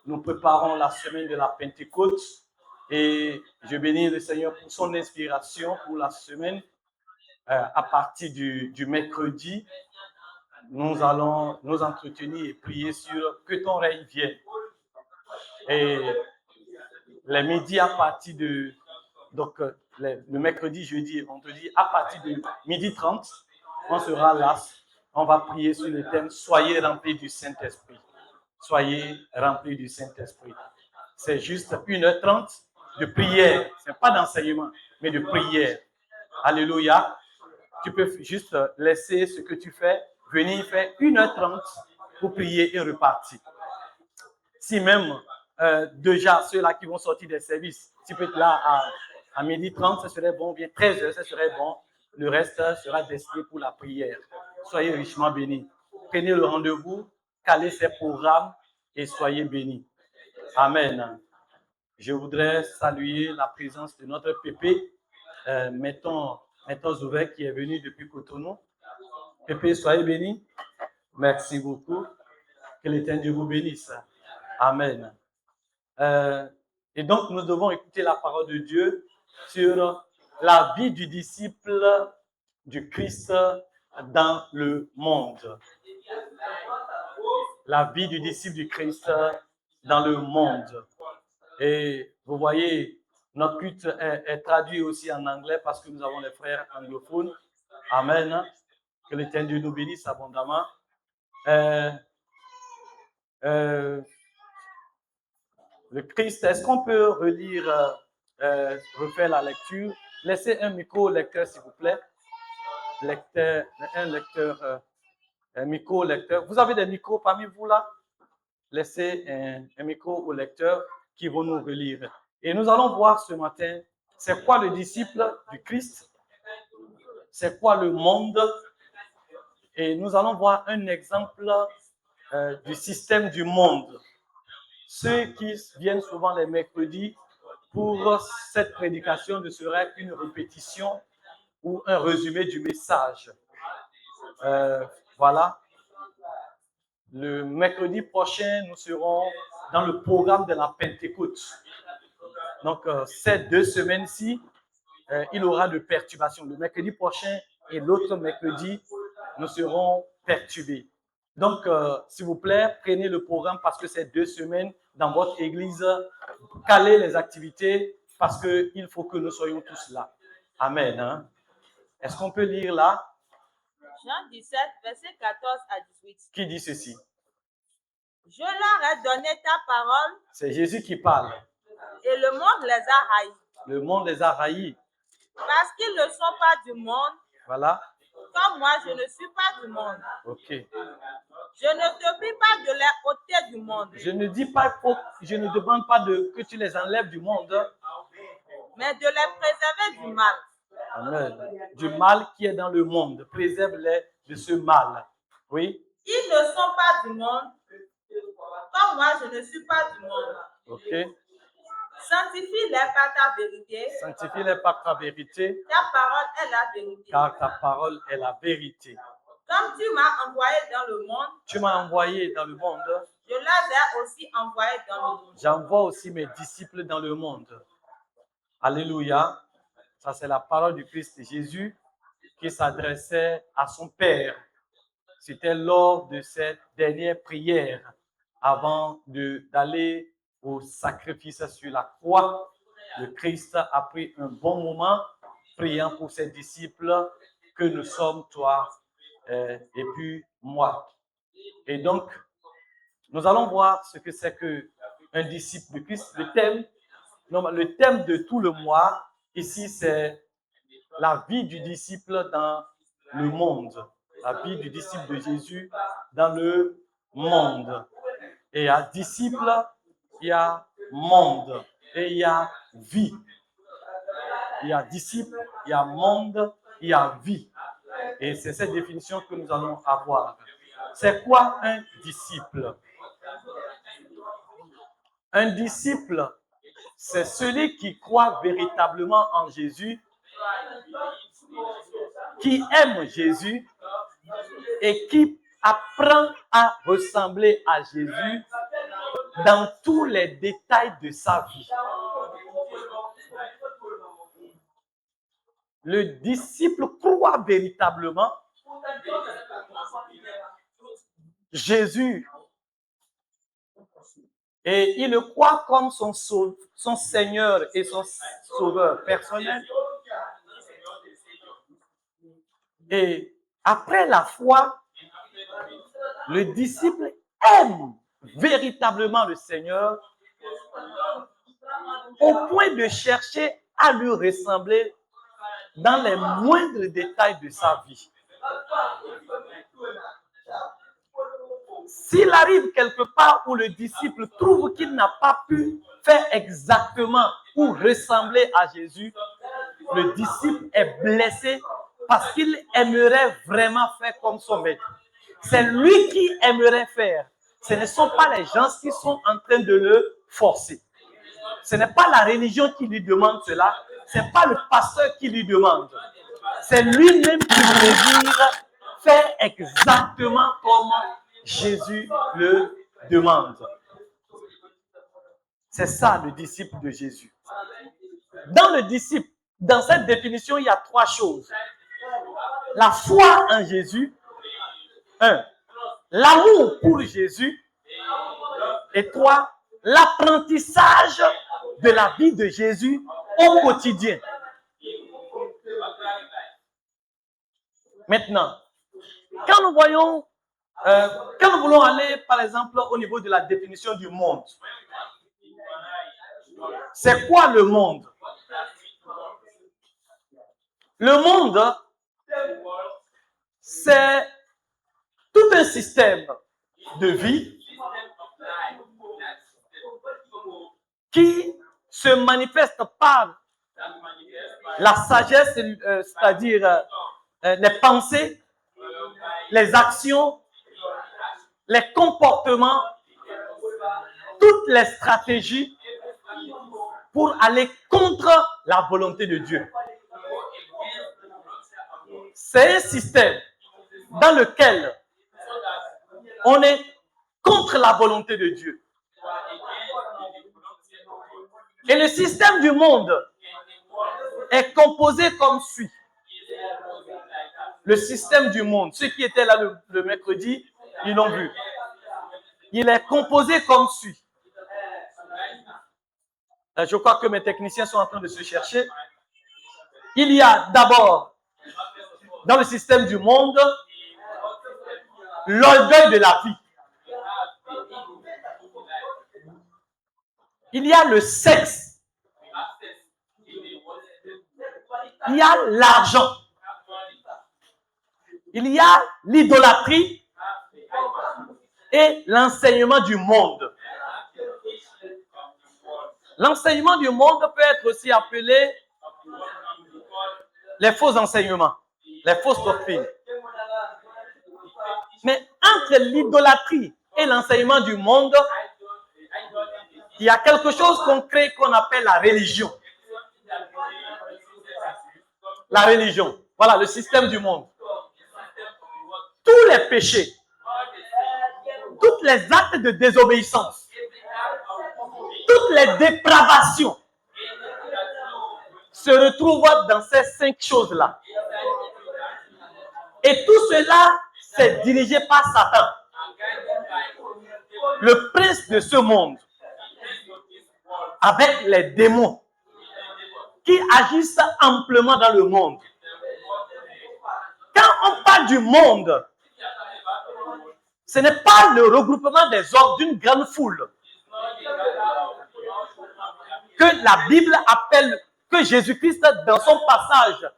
nous préparons la semaine de la Pentecôte et je bénis le Seigneur pour son inspiration pour la semaine. À partir du mercredi, nous allons nous entretenir et prier sur que ton règne vienne. Et les midis à partir de... Donc, le mercredi, jeudi et vendredi, à partir de 12h30, on sera là. On va prier sur le thème « Soyez remplis du Saint-Esprit ». Soyez remplis du Saint-Esprit. C'est juste 1h30 de prière. Ce n'est pas d'enseignement, mais de prière. Alléluia. Tu peux juste laisser ce que tu fais, venir faire 1h30 pour prier et repartir. Si même déjà ceux-là qui vont sortir des services, tu peux être là à 12h30, ce serait bon, bien 13h, ce serait bon. Le reste sera destiné pour la prière. Soyez richement bénis. Prenez le rendez-vous, calez ces programmes et soyez bénis. Amen. Je voudrais saluer la présence de notre Pépé, mettons ouvert qui est venu depuis Cotonou. Pépé, soyez bénis. Merci beaucoup. Que l'Éternel vous bénisse. Amen. Et donc, nous devons écouter la parole de Dieu sur la vie du disciple du Christ dans le monde. La vie du disciple du Christ dans le monde. Et vous voyez, notre culte est traduit aussi en anglais parce que nous avons les frères anglophones. Amen. Que l'Éternel nous bénisse abondamment. Le Christ, est-ce qu'on peut relire, refaire la lecture? Laissez un micro au lecteur, s'il vous plaît. Un micro au lecteur. Vous avez des micros parmi vous là? Laissez un micro au lecteur qui vont nous relire. Et nous allons voir ce matin, c'est quoi le disciple du Christ? C'est quoi le monde? Et nous allons voir un exemple du système du monde. Ceux qui viennent souvent les mercredis pour cette prédication ne serait qu'une répétition ou un résumé du message. Voilà. Le mercredi prochain, nous serons dans le programme de la Pentecôte. Donc, ces 2 semaines-ci, il y aura de perturbations. Le mercredi prochain et l'autre mercredi, nous serons perturbés. Donc, s'il vous plaît, prenez le programme parce que ces 2 semaines dans votre église, calez les activités parce qu'il faut que nous soyons tous là. Amen. Hein? Est-ce qu'on peut lire là? Jean 17, verset 14 à 18. Qui dit ceci? Je leur ai donné ta parole. C'est Jésus qui parle. Et le monde les a haïs. Le monde les a haïs. Parce qu'ils ne sont pas du monde. Voilà. Comme moi, je ne suis pas du monde. Ok. Je ne te prie pas de les ôter du monde. Je ne dis pas, je ne demande pas que tu les enlèves du monde. Mais de les préserver du mal. Amen. Du mal qui est dans le monde. Préserve-les de ce mal. Oui. Ils ne sont pas du monde. Comme moi, je ne suis pas du monde. Ok. Sanctifie-les par ta vérité. Sanctifie-les par ta vérité. Ta parole est la vérité. Car ta parole est la vérité. Comme tu m'as envoyé dans le monde. Tu m'as envoyé dans le monde. Je les ai aussi envoyés dans le monde. J'envoie aussi mes disciples dans le monde. Alléluia. Ça, c'est la parole du Christ Jésus qui s'adressait à son Père. C'était lors de cette dernière prière avant d'aller au sacrifice sur la croix. Le Christ a pris un bon moment priant pour ses disciples que nous sommes, toi et puis moi. Et donc, nous allons voir ce que c'est qu'un disciple de Christ. Le thème de tout le mois, ici, c'est la vie du disciple dans le monde. La vie du disciple de Jésus dans le monde. Et il y a disciple, il y a monde et il y a vie. Il y a disciple, il y a monde, il y a vie. Et c'est cette définition que nous allons avoir. C'est quoi un disciple? Un disciple, c'est celui qui croit véritablement en Jésus, qui aime Jésus et qui apprend à ressembler à Jésus dans tous les détails de sa vie. Le disciple croit véritablement Jésus et il le croit comme son Seigneur et son Sauveur personnel. Et après la foi, le disciple aime véritablement le Seigneur au point de chercher à lui ressembler dans les moindres détails de sa vie. S'il arrive quelque part où le disciple trouve qu'il n'a pas pu faire exactement ou ressembler à Jésus, le disciple est blessé parce qu'il aimerait vraiment faire comme son maître. C'est lui qui aimerait faire. Ce ne sont pas les gens qui sont en train de le forcer. Ce n'est pas la religion qui lui demande cela. Ce n'est pas le pasteur qui lui demande. C'est lui-même qui désire faire exactement comme Jésus le demande. C'est ça le disciple de Jésus. Dans le disciple, dans cette définition, il y a 3 choses. La foi en Jésus, 1. L'amour pour Jésus, et 3. L'apprentissage de la vie de Jésus au quotidien. Maintenant, quand nous voyons, quand nous voulons aller, par exemple, au niveau de la définition du monde, c'est quoi le monde? Le monde, c'est tout un système de vie qui se manifeste par la sagesse, c'est-à-dire les pensées, les actions, les comportements, toutes les stratégies pour aller contre la volonté de Dieu. C'est un système dans lequel on est contre la volonté de Dieu. Et le système du monde est composé comme suit. Le système du monde, ceux qui étaient là le mercredi, ils l'ont vu. Il est composé comme suit. Je crois que mes techniciens sont en train de se chercher. Il y a d'abord, dans le système du monde, l'orgueil de la vie. Il y a le sexe. Il y a l'argent. Il y a l'idolâtrie et l'enseignement du monde. L'enseignement du monde peut être aussi appelé les faux enseignements, les fausses doctrines. Mais entre l'idolâtrie et l'enseignement du monde, il y a quelque chose concret qu'on appelle la religion. La religion, voilà le système du monde. Tous les péchés, tous les actes de désobéissance, toutes les dépravations se retrouvent dans ces 5 choses-là. Et tout cela, c'est dirigé par Satan, le prince de ce monde, avec les démons qui agissent amplement dans le monde. Quand on parle du monde, ce n'est pas le regroupement des hommes d'une grande foule que la Bible appelle, que Jésus-Christ, dans son passage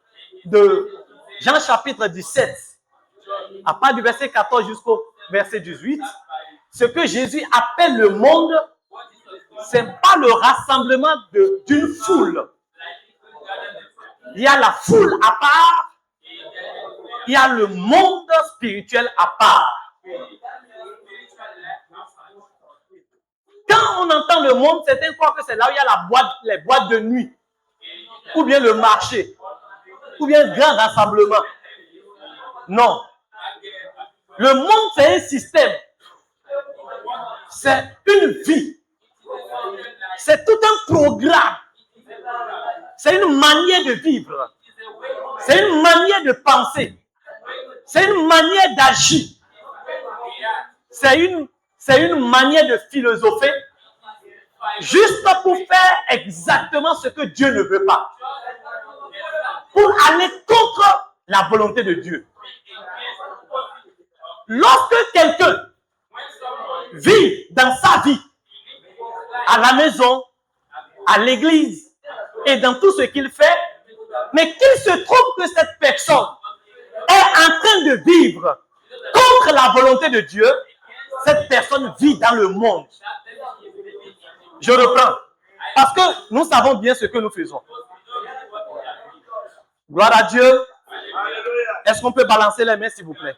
de Jean chapitre 17, à partir du verset 14 jusqu'au verset 18, ce que Jésus appelle le monde, ce n'est pas le rassemblement d'une foule. Il y a la foule à part, il y a le monde spirituel à part. Quand on entend le monde, certains croient que c'est là où il y a les boîtes de nuit, ou bien le marché, ou bien un grand rassemblement. Non. Le monde, c'est un système. C'est une vie. C'est tout un programme. C'est une manière de vivre. C'est une manière de penser. C'est une manière d'agir. C'est une manière de philosopher juste pour faire exactement ce que Dieu ne veut pas. Pour aller contre la volonté de Dieu. Lorsque quelqu'un vit dans sa vie, à la maison, à l'église et dans tout ce qu'il fait, mais qu'il se trouve que cette personne est en train de vivre contre la volonté de Dieu, cette personne vit dans le monde. Je reprends. Parce que nous savons bien ce que nous faisons. Gloire à Dieu. Est-ce qu'on peut balancer les mains, s'il vous plaît?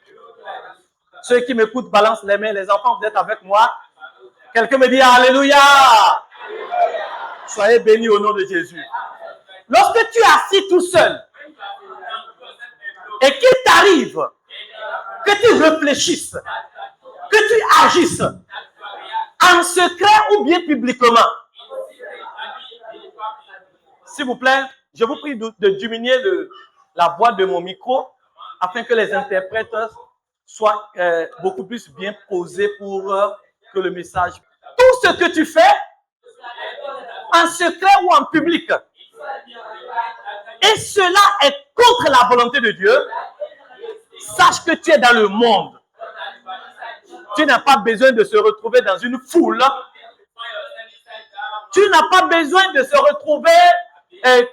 Ceux qui m'écoutent, balancent les mains. Les enfants, vous êtes avec moi. Quelqu'un me dit Alléluia. Soyez bénis au nom de Jésus. Lorsque tu es assis tout seul et qu'il t'arrive que tu réfléchisses, que tu agisses en secret ou bien publiquement, s'il vous plaît, je vous prie de diminuer la voix de mon micro afin que les interprètes soient beaucoup plus bien posés pour que le message... Tout ce que tu fais, en secret ou en public, et cela est contre la volonté de Dieu, sache que tu es dans le monde. Tu n'as pas besoin de se retrouver dans une foule. Tu n'as pas besoin de se retrouver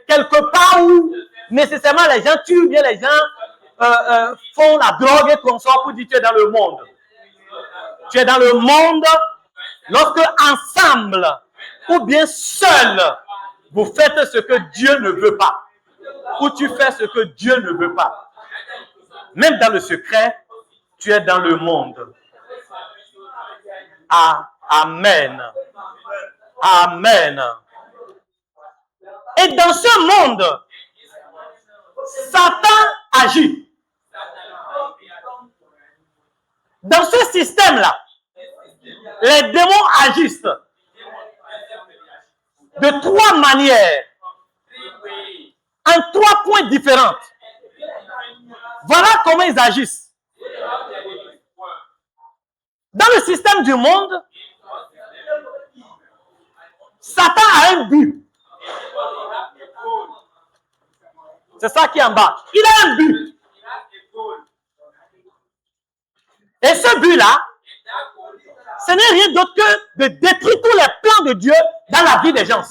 quelque part où nécessairement les gens tuent, bien les gens font la drogue et consortent pour dire que tu es dans le monde. Tu es dans le monde lorsque ensemble ou bien seul, vous faites ce que Dieu ne veut pas. Ou tu fais ce que Dieu ne veut pas. Même dans le secret, tu es dans le monde. Amen. Amen. Et dans ce monde, Satan agit. Dans ce système-là, les démons agissent de trois manières, en trois points différents. Voilà comment ils agissent. Dans le système du monde, Satan a un but. C'est ça qui est en bas. Il a un but. Et ce but-là, ce n'est rien d'autre que de détruire tous les plans de Dieu dans la vie des gens.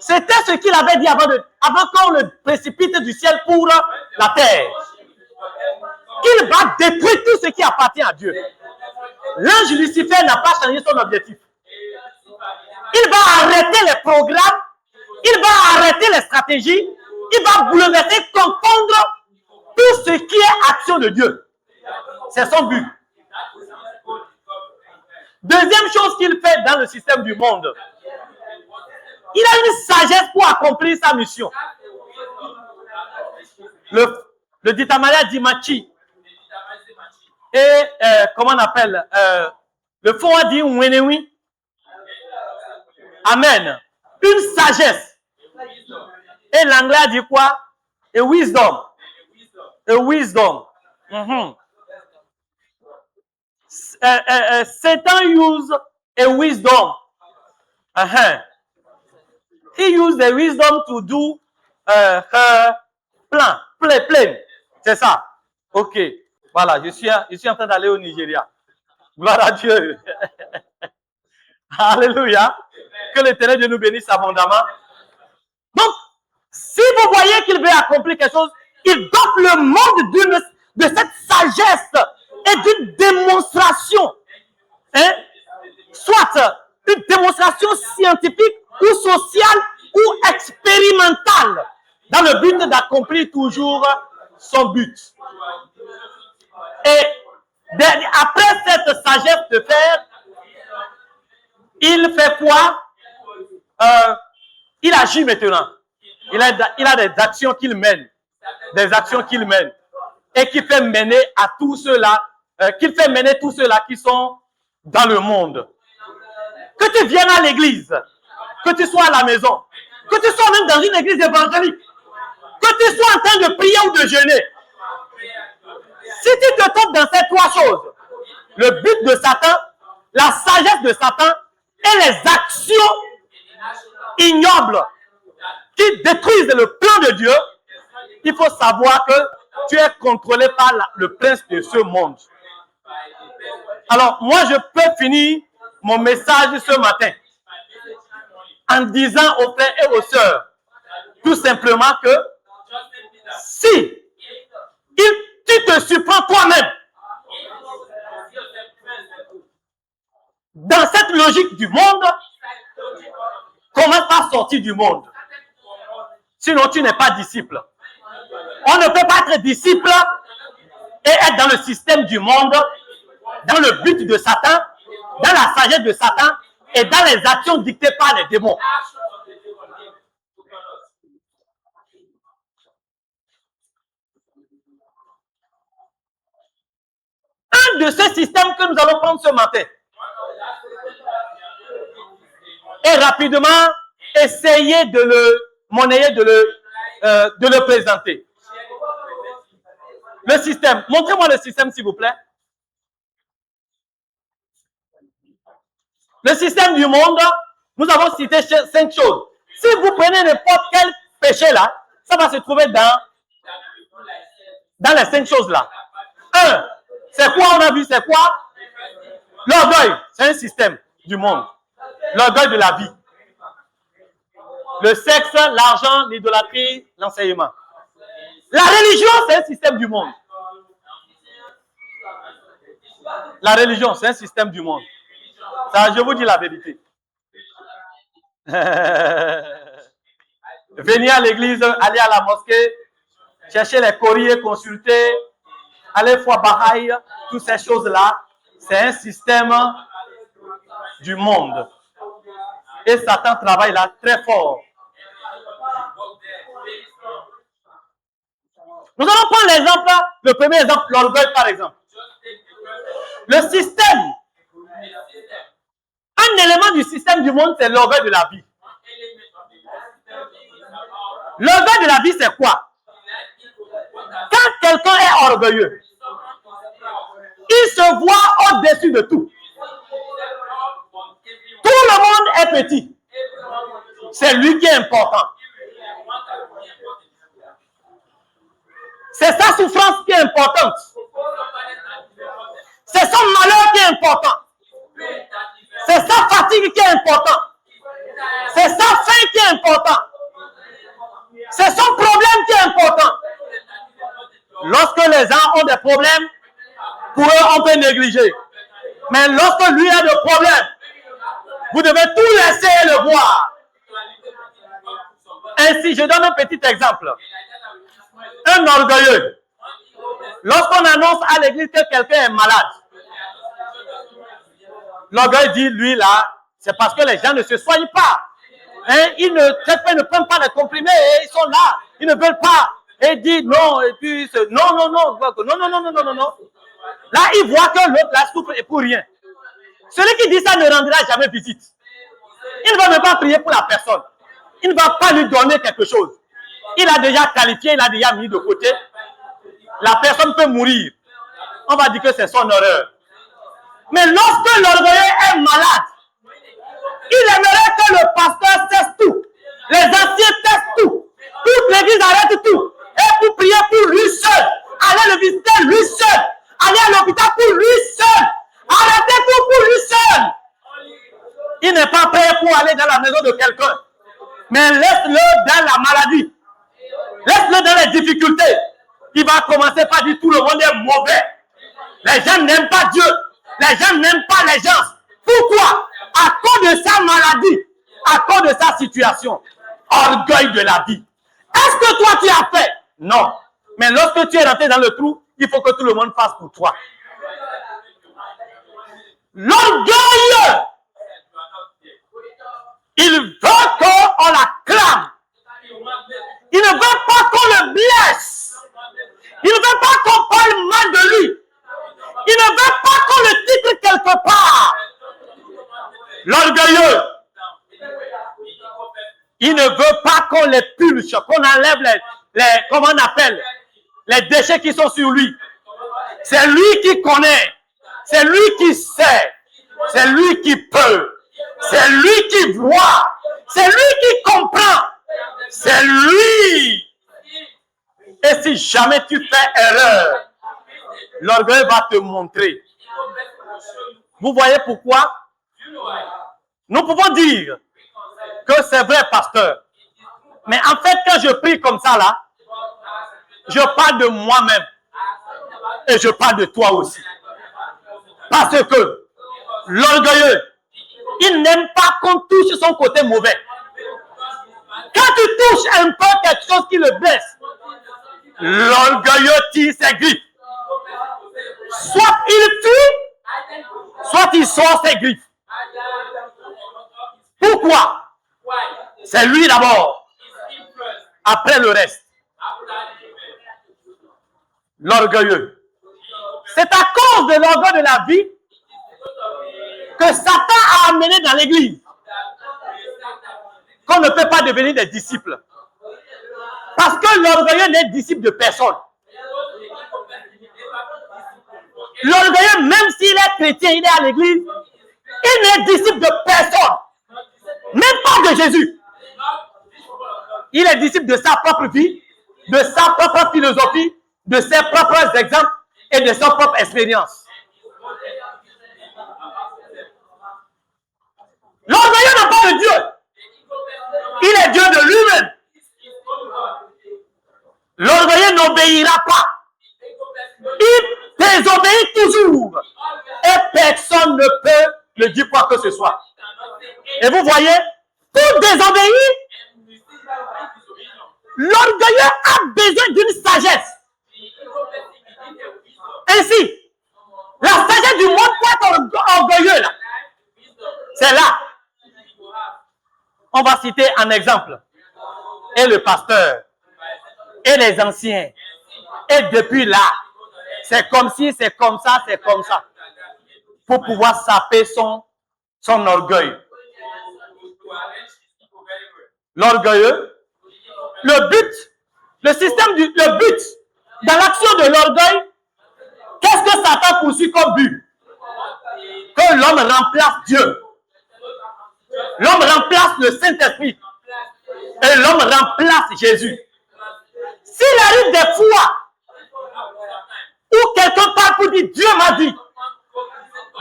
C'était ce qu'il avait dit avant qu'on le précipite du ciel pour la terre. Qu'il va détruire tout ce qui appartient à Dieu. L'ange Lucifer n'a pas changé son objectif. Il va arrêter les programmes, il va arrêter les stratégies, il va bouleverser, confondre tout ce qui est action de Dieu. C'est son but. Deuxième chose qu'il fait dans le système du monde, il a une sagesse pour accomplir sa mission. Le Ditamaya Dimachi et comment on appelle le fond a dit Mwenewi. Amen. Une sagesse. Et l'anglais a dit quoi? A wisdom. A wisdom. Satan used a wisdom. He used the wisdom to do her plan. C'est ça. Ok. Voilà, je suis en train d'aller au Nigeria. Gloire à Dieu. Alléluia. Que l'Éternel Dieu nous bénisse abondamment. Donc, si vous voyez qu'il veut accomplir quelque chose, il dote le monde de cette sagesse et d'une démonstration. Soit une démonstration scientifique ou sociale ou expérimentale dans le but d'accomplir toujours son but. Et après cette sagesse de faire, il fait quoi? Il agit maintenant. Il a des actions qu'il mène. Des actions qu'il mène. Et qui fait mener à tout cela qu'il fait mener tous ceux-là qui sont dans le monde. Que tu viennes à l'église, que tu sois à la maison, que tu sois même dans une église évangélique, que tu sois en train de prier ou de jeûner. Si tu te trompes dans ces trois choses, le but de Satan, la sagesse de Satan et les actions ignobles qui détruisent le plan de Dieu, il faut savoir que tu es contrôlé par le prince de ce monde. Alors, moi, je peux finir mon message ce matin en disant aux frères et aux sœurs, tout simplement que si tu te surprends toi-même dans cette logique du monde, commence par sortir du monde. Sinon, tu n'es pas disciple. On ne peut pas être disciple et être dans le système du monde, dans le but de Satan, dans la sagesse de Satan et dans les actions dictées par les démons. Un de ces systèmes que nous allons prendre ce matin et rapidement essayer de le monnayer, de le présenter. Le système. Montrez-moi le système, s'il vous plaît. Le système du monde, nous avons cité 5 choses. Si vous prenez n'importe quel péché là, ça va se trouver dans les 5 choses là. 1. C'est quoi on a vu? C'est quoi? L'orgueil. C'est un système du monde. L'orgueil de la vie. Le sexe, l'argent, l'idolâtrie, l'enseignement. La religion, c'est un système du monde. La religion, c'est un système du monde. Ça, je vous dis la vérité. Venir à l'église, aller à la mosquée, chercher les courriers, consulter, aller voir Bahaï, toutes ces choses-là, c'est un système du monde. Et Satan travaille là très fort. Nous allons prendre l'exemple, le premier exemple, l'orgueil par exemple. Le système, un élément du système du monde, c'est l'orgueil de la vie. L'orgueil de la vie, c'est quoi? Quand quelqu'un est orgueilleux, il se voit au-dessus de tout. Tout le monde est petit. C'est lui qui est important. C'est sa souffrance qui est importante. C'est son malheur qui est important. C'est sa fatigue qui est importante. C'est sa faim qui est importante. C'est son problème qui est important. Lorsque les gens ont des problèmes, pour eux, on peut négliger. Mais lorsque lui a des problèmes, vous devez tout laisser et le voir. Ainsi, je donne un petit exemple. Un orgueilleux. Lorsqu'on annonce à l'église que quelqu'un est malade, l'orgueil dit, lui là, c'est parce que les gens ne se soignent pas. Hein? Ils ne prennent pas les comprimés et ils sont là. Ils ne veulent pas. Et il dit non, et puis non. Là, il voit que l'autre là souffre et pour rien. Celui qui dit ça ne rendra jamais visite. Il ne va même pas prier pour la personne. Il ne va pas lui donner quelque chose. Il a déjà qualifié, il a déjà mis de côté. La personne peut mourir. On va dire que c'est son horreur. Mais lorsque l'orgueilleux est malade, il aimerait que le pasteur cesse tout. Les anciens testent tout. Toute l'église arrête tout. Et pour prier pour lui seul. Aller le visiter lui seul. Aller à l'hôpital pour lui seul. Arrêtez tout pour lui seul. Il n'est pas prêt pour aller dans la maison de quelqu'un. Mais laisse-le dans la maladie. Laisse-le dans les difficultés. Il va commencer par dire tout le monde est mauvais. Les gens n'aiment pas Dieu. Les gens n'aiment pas les gens. Pourquoi? À cause de sa maladie. À cause de sa situation. Orgueil de la vie. Est-ce que toi tu as fait? Non. Mais lorsque tu es rentré dans le trou, il faut que tout le monde fasse pour toi. L'orgueil, il veut qu'on l'acclame. Il ne veut pas qu'on le blesse. Il ne veut pas qu'on parle mal de lui. Il ne veut L'orgueilleux, il ne veut pas qu'on les pulche, qu'on enlève comment on appelle, les déchets qui sont sur lui. C'est lui qui connaît, c'est lui qui sait, c'est lui qui peut, c'est lui qui voit, c'est lui qui comprend, c'est lui. Et si jamais tu fais erreur, l'orgueil va te montrer. Vous voyez pourquoi? Nous pouvons dire que c'est vrai, pasteur. Mais en fait, quand je prie comme ça, là, je parle de moi-même. Et je parle de toi aussi. Parce que l'orgueilleux, il n'aime pas qu'on touche son côté mauvais. Quand tu touches un peu quelque chose qui le blesse, l'orgueilleux tire ses griffes. Soit il tue, soit il sort ses griffes. Pourquoi? C'est lui d'abord. Après le reste. L'orgueilleux. C'est à cause de l'orgueil de la vie que Satan a amené dans l'église qu'on ne peut pas devenir des disciples. Parce que l'orgueilleux n'est disciple de personne. L'orgueilleux, même s'il est chrétien, il est à l'église, il n'est disciple de personne. Même pas de Jésus. Il est disciple de sa propre vie, de sa propre philosophie, de ses propres exemples et de sa propre expérience. L'orgueilleux n'a pas de Dieu. Il est Dieu de lui-même. L'orgueilleux n'obéira pas. Il désobéit toujours. Et personne ne peut le dire quoi que ce soit. Et vous voyez, pour désobéir, l'orgueilleux a besoin d'une sagesse. Ainsi, la sagesse du monde pour être orgueilleux, là, c'est là. On va citer un exemple. Et le pasteur, et les anciens, et depuis là, c'est comme si, c'est comme ça, c'est comme ça. Pour pouvoir saper son orgueil. L'orgueilleux, le but dans l'action de l'orgueil, qu'est-ce que Satan poursuit comme but? Que l'homme remplace Dieu. L'homme remplace le Saint-Esprit. Et l'homme remplace Jésus. S'il arrive des fois où quelqu'un parle pour dire Dieu m'a dit,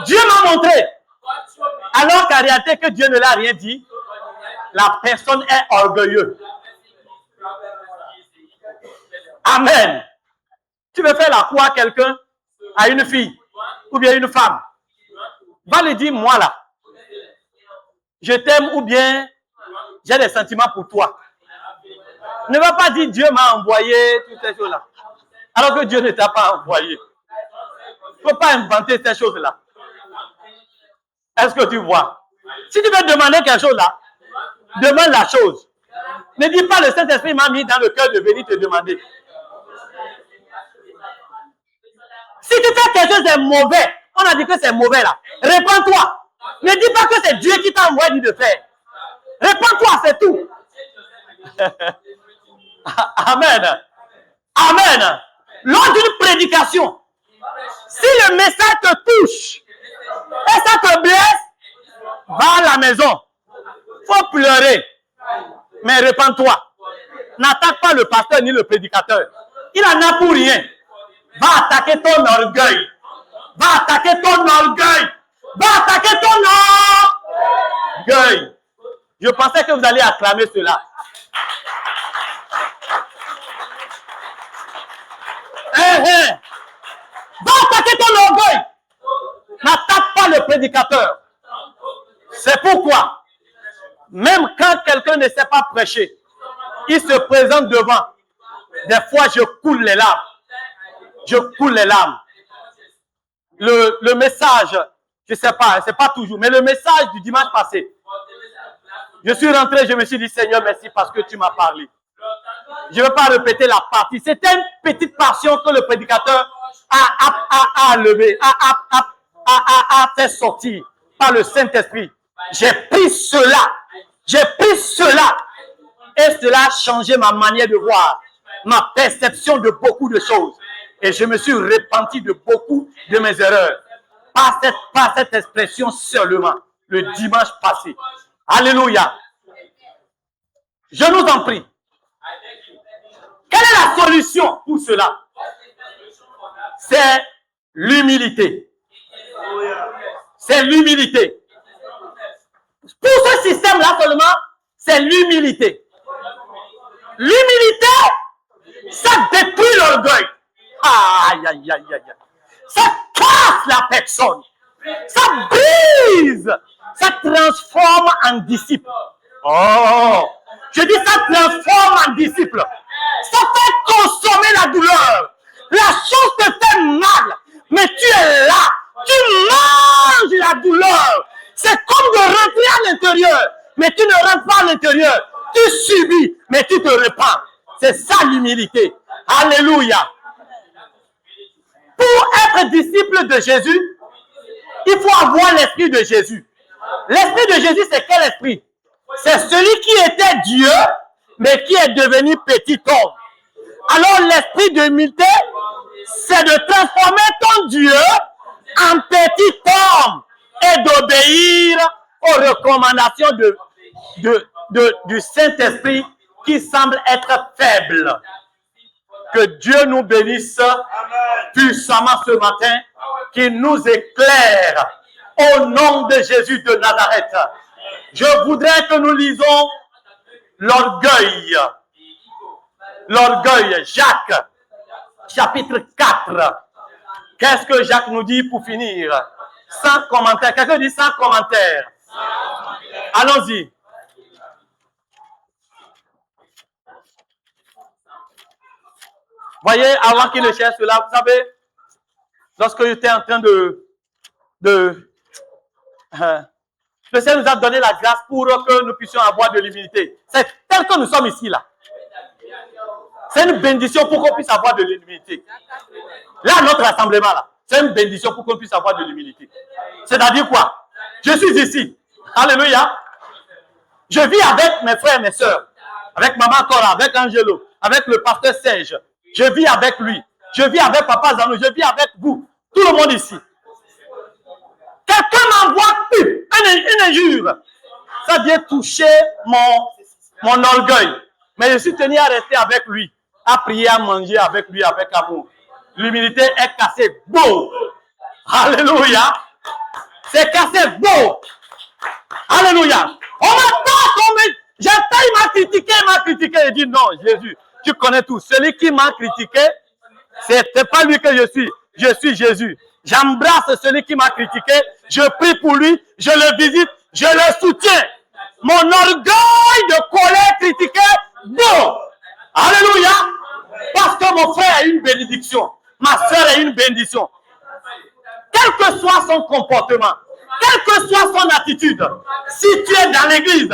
Dieu m'a montré, alors qu'en réalité que Dieu ne l'a rien dit, la personne est orgueilleuse. Amen. Tu veux faire la croix à quelqu'un, à une fille, ou bien une femme, va lui dire, moi là, je t'aime ou bien j'ai des sentiments pour toi. Ne va pas dire Dieu m'a envoyé, toutes ces choses-là. Alors que Dieu ne t'a pas envoyé. Il ne faut pas inventer ces choses-là. Est-ce que tu vois? Si tu veux demander quelque chose là, demande la chose. Ne dis pas le Saint-Esprit m'a mis dans le cœur de venir te demander. Si tu fais quelque chose de mauvais, on a dit que c'est mauvais là. Réponds-toi. Ne dis pas que c'est Dieu qui t'a envoyé de faire. Réponds-toi, c'est tout. Amen. Amen. Lors d'une prédication, si le message te touche et ça te blesse, va à la maison. Faut pleurer. Mais répands-toi. N'attaque pas le pasteur ni le prédicateur. Il en a pour rien. Va attaquer ton orgueil. Va attaquer ton orgueil. Va attaquer ton orgueil. Je pensais que vous alliez acclamer cela. Va attaquer ton orgueil. N'attaque pas le prédicateur. C'est pourquoi, même quand quelqu'un ne sait pas prêcher, il se présente devant. Des fois, je coule les larmes. Je coule les larmes. Le message, je ne sais pas, c'est pas toujours, mais le message du dimanche passé, je suis rentré, je me suis dit, Seigneur, merci parce que tu m'as parlé. Je ne vais pas répéter la partie. C'était une petite passion que le prédicateur a levé, a fait sortir par le Saint-Esprit J'ai pris cela. J'ai pris cela. Et cela a changé ma manière de voir, ma perception de beaucoup de choses. Et je me suis repenti de beaucoup de mes erreurs. Par cette expression seulement, le dimanche passé. Alléluia. Je nous en prie. Quelle est la solution pour cela? C'est l'humilité. C'est l'humilité. Pour ce système-là seulement, c'est l'humilité. L'humilité, ça détruit l'orgueil. Aïe, aïe, aïe, aïe. Ça casse la personne. Ça brise. Ça transforme en disciple. Oh, je dis ça transforme en disciple. Ça fait consommer la douleur. La chose te fait mal, mais tu es là. Tu manges la douleur. C'est comme de rentrer à l'intérieur, mais tu ne rentres pas à l'intérieur. Tu subis, mais tu te repens. C'est ça l'humilité. Alléluia. Pour être disciple de Jésus, il faut avoir l'esprit de Jésus. L'esprit de Jésus, c'est quel esprit? C'est celui qui était Dieu, mais qui est devenu petit homme. Alors l'esprit d'humilité, c'est de transformer ton Dieu en petit homme et d'obéir aux recommandations du Saint-Esprit qui semble être faible. Que Dieu nous bénisse puissamment ce matin, qu'il nous éclaire au nom de Jésus de Nazareth. Je voudrais que nous lisons l'orgueil. L'orgueil, Jacques, chapitre 4. Qu'est-ce que Jacques nous dit pour finir? Sans commentaire. Quelqu'un dit sans commentaire. Allons-y. Voyez, avant qu'il ne cherche cela, vous savez, lorsque j'étais en train le Seigneur nous a donné la grâce pour que nous puissions avoir de l'humilité. C'est tel que nous sommes ici, là. C'est une bénédiction pour qu'on puisse avoir de l'humilité. Là, notre rassemblement, là, c'est une bénédiction pour qu'on puisse avoir de l'humilité. C'est-à-dire quoi? Je suis ici. Alléluia. Je vis avec mes frères et mes sœurs. Avec Maman Cora, avec Angelo, avec le pasteur Serge. Je vis avec lui. Je vis avec Papa Zanou. Je vis avec vous. Tout le monde ici. Quelqu'un m'envoie une injure. Ça vient toucher mon orgueil. Mais je suis tenu à rester avec lui. À prier, à manger avec lui, avec amour. L'humilité est cassée beau. Alléluia. C'est cassé beau. Alléluia. On m'attend comme... J'attends, il m'a critiqué. Il dit non, Jésus, tu connais tout. Celui qui m'a critiqué, c'est pas lui que je suis. Je suis Jésus. J'embrasse celui qui m'a critiqué. Je prie pour lui. Je le visite. Je le soutiens. Mon orgueil de colère critiqué, bon. Alléluia. Parce que mon frère est une bénédiction. Ma soeur est une bénédiction. Quel que soit son comportement, quelle que soit son attitude, si tu es dans l'église,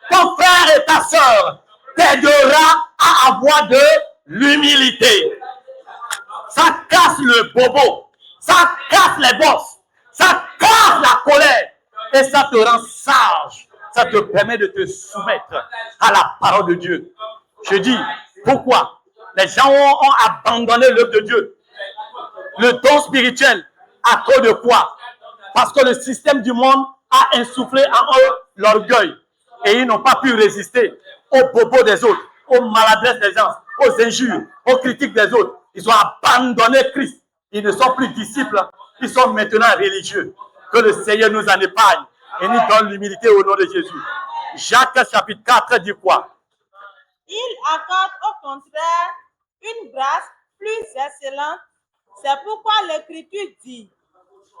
ton frère et ta soeur t'aidera à avoir de l'humilité. Ça casse le bobo, ça casse les bosses, ça casse la colère et ça te rend sage. Ça te permet de te soumettre à la parole de Dieu. Je dis, pourquoi? Les gens ont abandonné l'œuvre de Dieu. Le don spirituel, à cause de quoi? Parce que le système du monde a insufflé en eux l'orgueil. Et ils n'ont pas pu résister aux bobos des autres, aux maladresses des gens, aux injures, aux critiques des autres. Ils ont abandonné Christ. Ils ne sont plus disciples. Ils sont maintenant religieux. Que le Seigneur nous en épargne et nous donne l'humilité au nom de Jésus. Jacques chapitre 4 dit quoi? Il accorde au contraire une grâce plus excellente. C'est pourquoi l'Écriture dit,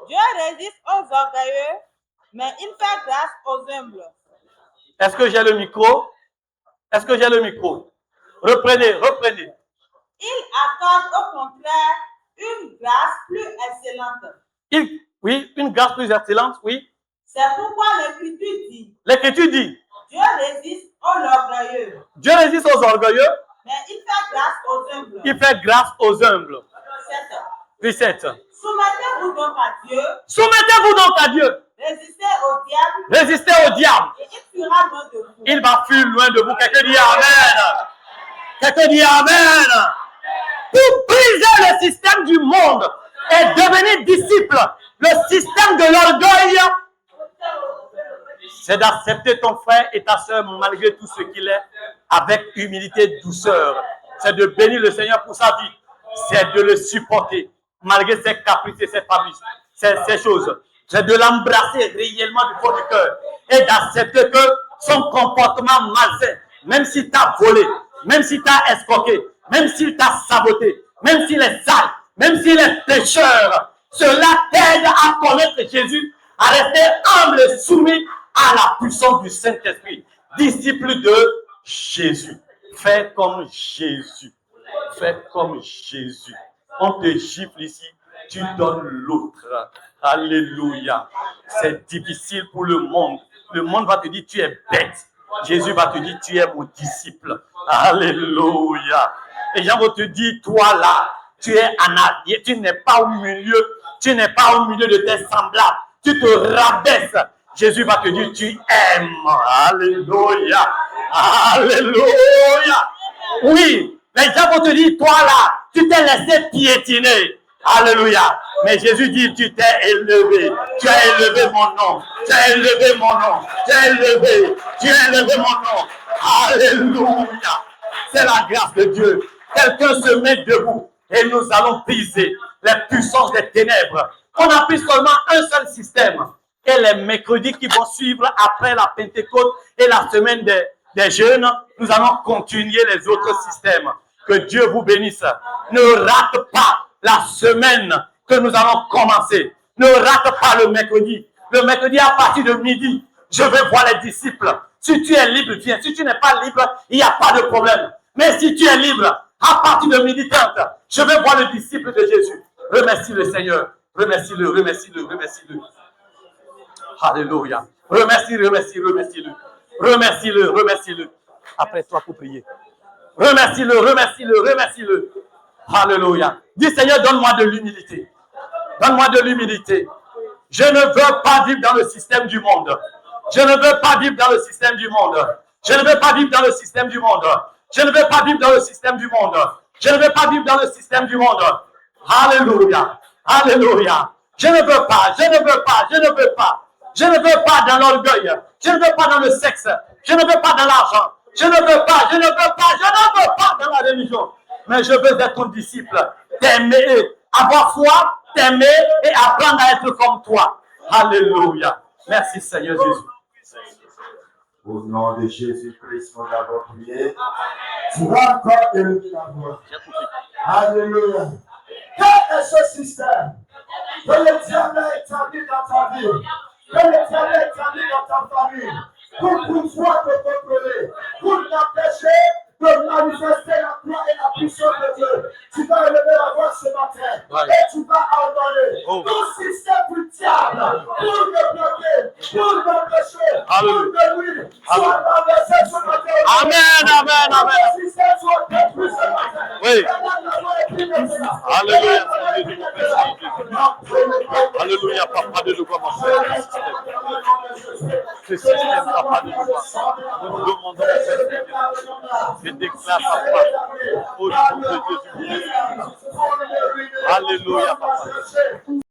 Dieu résiste aux orgueilleux, mais il fait grâce aux humbles. Est-ce que j'ai le micro? Est-ce que j'ai le micro? Reprenez. Il accorde au contraire une grâce plus excellente. Oui, une grâce plus excellente, oui. C'est pourquoi l'Écriture dit. L'Écriture dit. Dieu résiste aux orgueilleux. Dieu résiste aux orgueilleux. Mais il fait grâce aux humbles. Il fait grâce aux humbles. 17. Soumettez-vous donc à Dieu. Soumettez-vous donc à Dieu. Résistez au diable. Résistez diable. Et il fuira loin de vous. Il va fuir loin de vous. Quelqu'un dit Amen. Quelqu'un dit Amen. Pour briser le système du monde et devenir disciple, le système de l'orgueil, c'est d'accepter ton frère et ta soeur malgré tout ce qu'il est, avec humilité et douceur. C'est de bénir le Seigneur pour sa vie. C'est de le supporter malgré ses caprices et ses fabrices, ces choses. C'est de l'embrasser réellement du fond du cœur et d'accepter que son comportement malsain, même s'il t'a volé, même s'il t'a escroqué, même s'il t'a saboté, même s'il est sale, même s'il est pécheur, cela t'aide à connaître Jésus, à rester humble et soumis à la puissance du Saint-Esprit. Disciple de Jésus. Fais comme Jésus. Fais comme Jésus. On te gifle ici, tu donnes l'autre. Alléluia. C'est difficile pour le monde. Le monde va te dire tu es bête. Jésus va te dire tu es mon disciple. Alléluia. Et Jean va te dire toi là, tu es en arrière, tu n'es pas au milieu, tu n'es pas au milieu de tes semblables. Tu te rabaisses. Jésus va te dire tu aimes. Alléluia. Alléluia. Oui, les gens vont te dire toi là, tu t'es laissé piétiner. Alléluia. Mais Jésus dit, tu t'es élevé. Tu as élevé mon nom. Tu as élevé mon nom. Tu as élevé. Tu as élevé mon nom. Alléluia. C'est la grâce de Dieu. Quelqu'un se met debout et nous allons briser les puissances des ténèbres. On a pris seulement un seul système. Et les mercredis qui vont suivre après la Pentecôte et la semaine des jeûnes, nous allons continuer les autres systèmes. Que Dieu vous bénisse. Ne rate pas la semaine que nous allons commencer. Ne rate pas le mercredi. Le mercredi à partir de midi, je vais voir les disciples. Si tu es libre, viens. Si tu n'es pas libre, il n'y a pas de problème. Mais si tu es libre, à partir de midi 30, je vais voir le disciple de Jésus. Remercie le Seigneur. Remercie-le, remercie-le, remercie-le. Alléluia. Remercie-le, remercie-le. Remercie-le, remercie-le. Après toi pour prier. Remercie-le, remercie-le, remercie-le. Alléluia. Dis Seigneur, donne-moi de l'humilité. Donne-moi de l'humilité. Je ne veux pas vivre dans le système du monde. Je ne veux pas vivre dans le système du monde. Je ne veux pas vivre dans le système du monde. Je ne veux pas vivre dans le système du monde. Je ne veux pas vivre dans le système du monde. Alléluia. Alléluia. Je ne veux pas, je ne veux pas, je ne veux pas. Je ne veux pas dans l'orgueil. Je ne veux pas dans le sexe. Je ne veux pas dans l'argent. Je ne veux pas, je ne veux pas, je ne veux pas dans la religion. Mais je veux être ton disciple. T'aimer, avoir foi, t'aimer et apprendre à être comme toi. Alléluia. Merci Seigneur Jésus. Au nom de Jésus-Christ, nous avons prié. Tu vas encore élever la voix. Alléluia. Quel est ce système que le diable a établi dans ta vie, que le diable a établi dans ta famille, pour pouvoir te contrôler, pour t'empêcher de manifester la gloire et la puissance de Dieu? Tu vas élever la voix ce matin et tu vas ordonner tout système du diable pour te bloquer, pour t'empêcher, pour te nuire, soit renversé ce matin. Amen, amen, amen. Le système soit détruit ce matin. Oui. Alléluia. Alléluia, papa de nous commencer. Ce système, papa de nous. Nous demandons je déclare papa au nom de Jésus. Alléluia, papa.